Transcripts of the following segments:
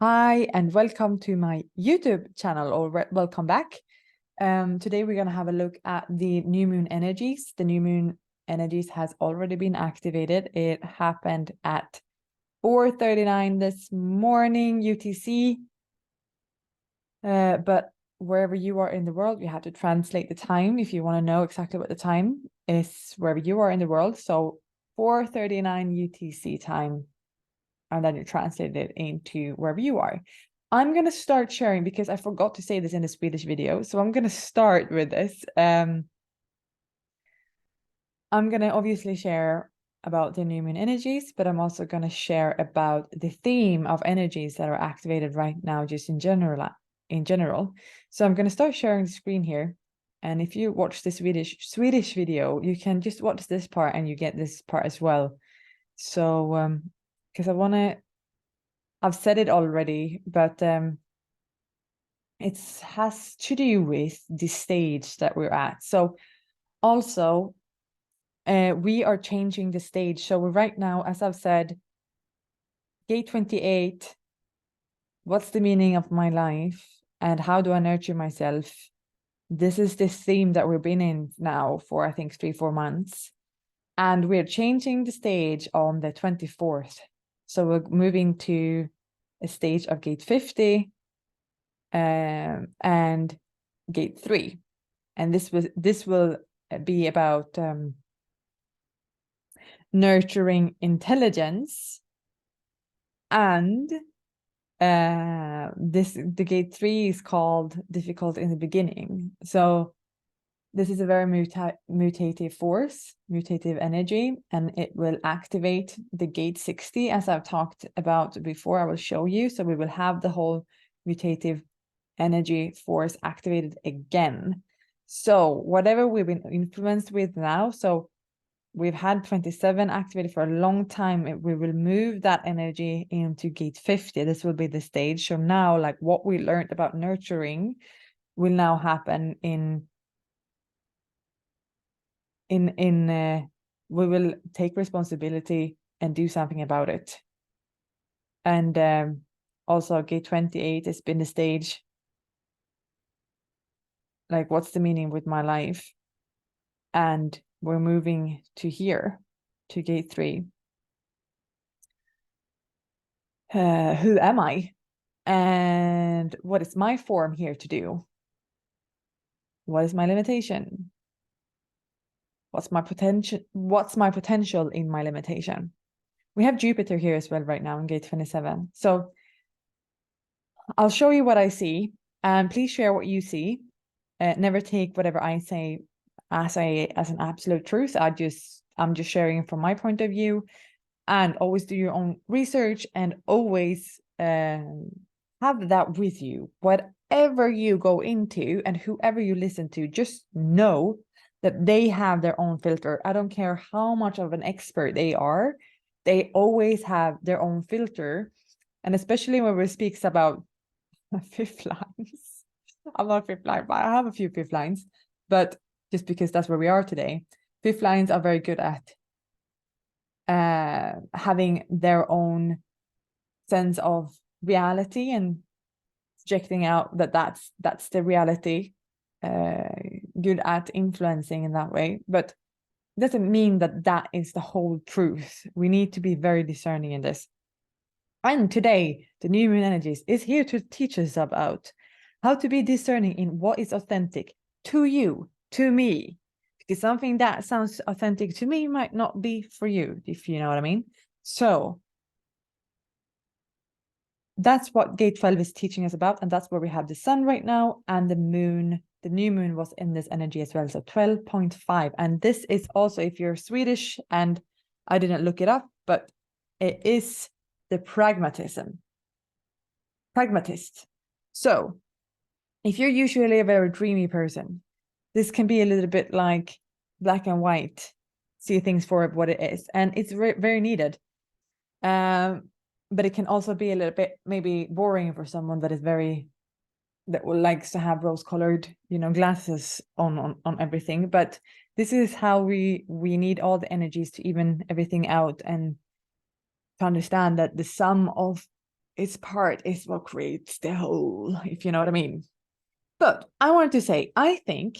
Hi, and welcome to my YouTube channel, or welcome back. Today we're going to have a look at the new moon energies. The new moon energies has already been activated. It happened at 4:39 this morning UTC. But wherever you are in the world, you have to translate the time if you want to know exactly what the time is wherever you are in the world. So 4:39 UTC time, and then you translate it into wherever you are. I'm going to start sharing because I forgot to say this in the Swedish video. So I'm going to start with this. I'm going to obviously share about the new moon energies, but I'm also going to share about the theme of energies that are activated right now, just in general. So I'm going to start sharing the screen here. And if you watch the Swedish video, you can just watch this part and you get this part as well. So, because I've said it already, but it has to do with the stage that we're at. So also, we are changing the stage. So we're right now, as I've said, gate 28, what's the meaning of my life and how do I nurture myself? This is this theme that we've been in now for, I think, 3-4 months. And we're changing the stage on the 24th. So we're moving to a stage of gate 50 and gate 3. And this will be about nurturing intelligence, and the gate 3 is called difficult in the beginning. So this is a very mutative force, mutative energy, and it will activate the gate 60, as I've talked about before. I will show you. So we will have the whole mutative energy force activated again. So whatever we've been influenced with now, so we've had 27 activated for a long time, we will move that energy into gate 50. This will be the stage. So now, like, what we learned about nurturing will now happen we will take responsibility and do something about it. And also gate 28 has been the stage, like, what's the meaning with my life? And we're moving to here, to gate 3. Who am I? And what is my form here to do? What is my limitation? What's my potential in my limitation? We have Jupiter here as well right now in gate 27. So I'll show you what I see, and please share what you see. Never take whatever I say as an absolute truth. I'm just sharing from my point of view, and always do your own research, and always have that with you. Whatever you go into and whoever you listen to, just know that they have their own filter. I don't care how much of an expert they are, they always have their own filter. And especially when we speaks about fifth lines. I'm not fifth line, but I have a few fifth lines. But just because that's where we are today, fifth lines are very good at having their own sense of reality and projecting out that that's the reality. Good at influencing in that way, but it doesn't mean that that is the whole truth. We need to be very discerning in this. And today, the new moon energies is here to teach us about how to be discerning in what is authentic to you, to me, because something that sounds authentic to me might not be for you, if you know what I mean. So that's what gate 12 is teaching us about, and that's where we have the sun right now, and the moon. The new moon was in this energy as well, so 12.5. And this is also, if you're Swedish, and I didn't look it up, but it is the pragmatist. So if you're usually a very dreamy person, this can be a little bit like black and white, see things for what it is, and it's very needed. But it can also be a little bit maybe boring for someone that likes to have rose-colored, glasses on everything. But this is how we need all the energies to even everything out, and to understand that the sum of its part is what creates the whole, if you know what I mean. But I wanted to say, I think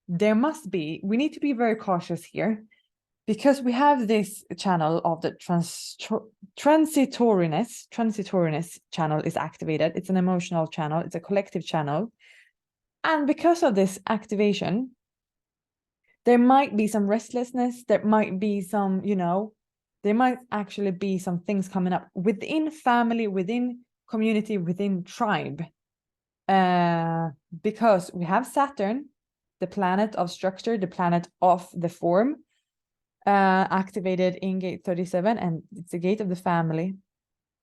we need to be very cautious here, because we have this channel of the transitoriness channel is activated. It's an emotional channel. It's a collective channel. And because of this activation, there might be some restlessness. There might be some, there might actually be some things coming up within family, within community, within tribe. Because we have Saturn, the planet of structure, the planet of the form, activated in gate 37, and it's the gate of the family.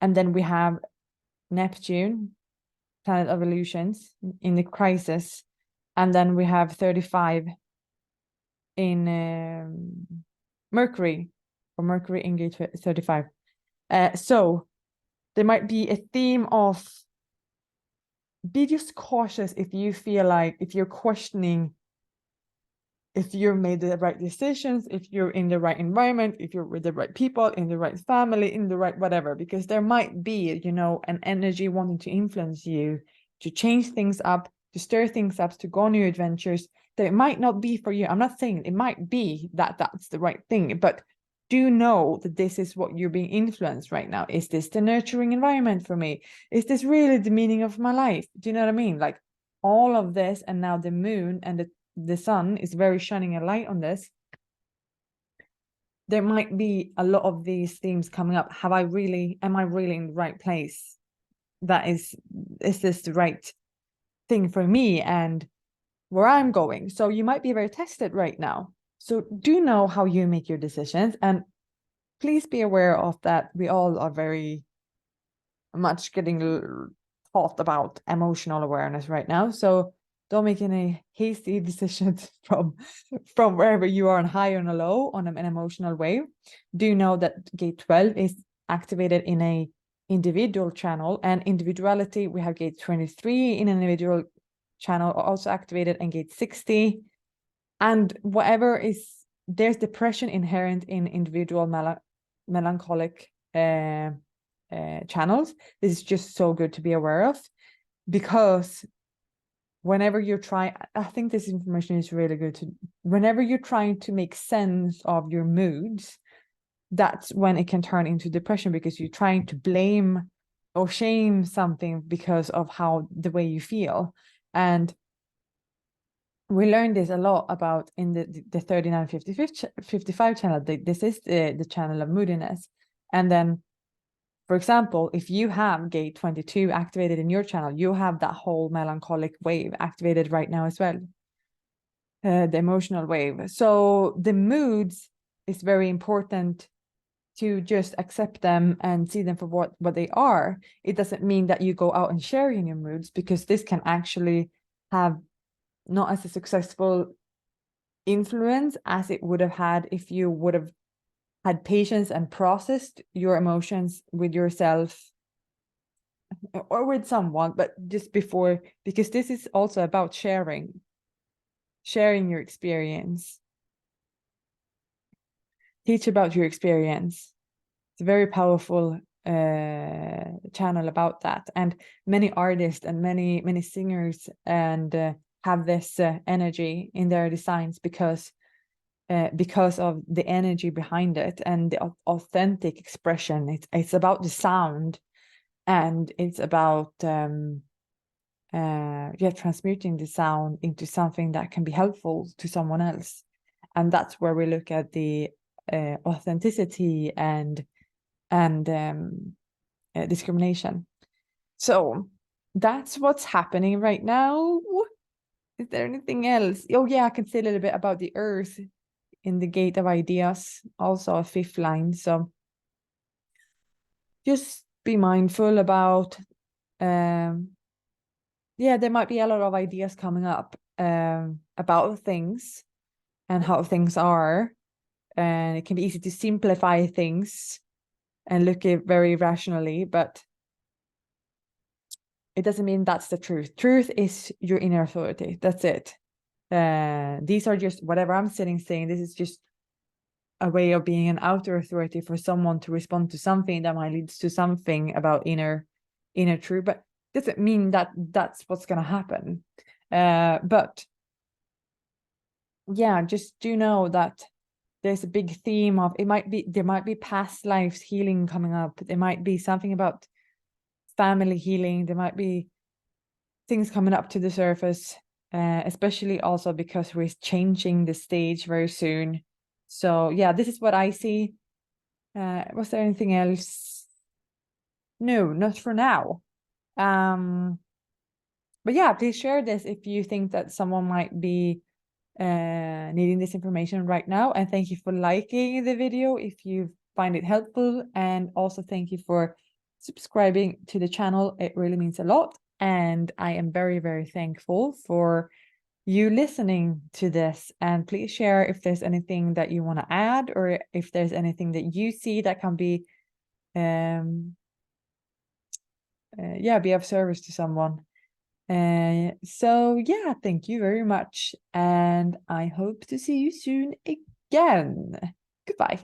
And then we have Neptune, planet of illusions, in the crisis. And then we have 35 in Mercury, or Mercury in gate 35. So there might be a theme of, be just cautious if you feel like, if you're questioning if you made the right decisions, if you're in the right environment, if you're with the right people, in the right family, in the right whatever, because there might be, an energy wanting to influence you, to change things up, to stir things up, to go on new adventures that it might not be for you. I'm not saying it might be that that's the right thing, but do know that this is what you're being influenced right now. Is this the nurturing environment for me? Is this really the meaning of my life? Do you know what I mean? Like all of this, and now the moon and the sun is very shining a light on this. There might be a lot of these themes coming up. Am I really in the right place? Is this the right thing for me and where I'm going? So you might be very tested right now. So do know how you make your decisions, and please be aware of that. We all are very much getting taught about emotional awareness right now. So don't make any hasty decisions from wherever you are on high or on a low on an emotional way. Do know that gate 12 is activated in a individual channel, and individuality, we have gate 23 in an individual channel also activated, and gate 60. And whatever is, there's depression inherent in individual melancholic channels. This is just so good to be aware of, because whenever you're trying, I think this information is really good whenever you're trying to make sense of your moods, that's when it can turn into depression, because you're trying to blame or shame something because of the way you feel. And we learned this a lot about in the 3955 channel. This is the channel of moodiness. And then, for example, if you have gate 22 activated in your channel, you have that whole melancholic wave activated right now as well, the emotional wave. So the moods is very important to just accept them and see them for what they are. It doesn't mean that you go out and share in your moods, because this can actually have not as a successful influence as it would have had if you would have had patience and processed your emotions with yourself or with someone, but just before, because this is also about sharing your experience. Teach about your experience. It's a very powerful channel about that, and many artists and many singers and have this energy in their designs because of the energy behind it and the authentic expression. It's about the sound, and it's about transmuting the sound into something that can be helpful to someone else. And that's where we look at the authenticity and discrimination. So that's what's happening right now. Is there anything else? Oh yeah, I can say a little bit about the earth in the gate of ideas, also a fifth line. So just be mindful about there might be a lot of ideas coming up about things and how things are, and it can be easy to simplify things and look at very rationally, but it doesn't mean that's the truth. Truth is your inner authority. That's it. These are just whatever I'm saying. This is just a way of being an outer authority for someone to respond to something that might lead to something about inner inner truth, but doesn't mean that that's what's going to happen. But yeah, just do know that there's a big theme of there might be past lives healing coming up. There might be something about family healing. There might be things coming up to the surface, especially also because we're changing the stage very soon. So yeah, this is what I see. Was there anything else? No, not for now. But yeah, please share this if you think that someone might be needing this information right now. And thank you for liking the video if you find it helpful. And also thank you for subscribing to the channel. It really means a lot. And I am very, very thankful for you listening to this. And please share if there's anything that you want to add, or if there's anything that you see that can be be of service to someone. So yeah, thank you very much, and I hope to see you soon again. Goodbye.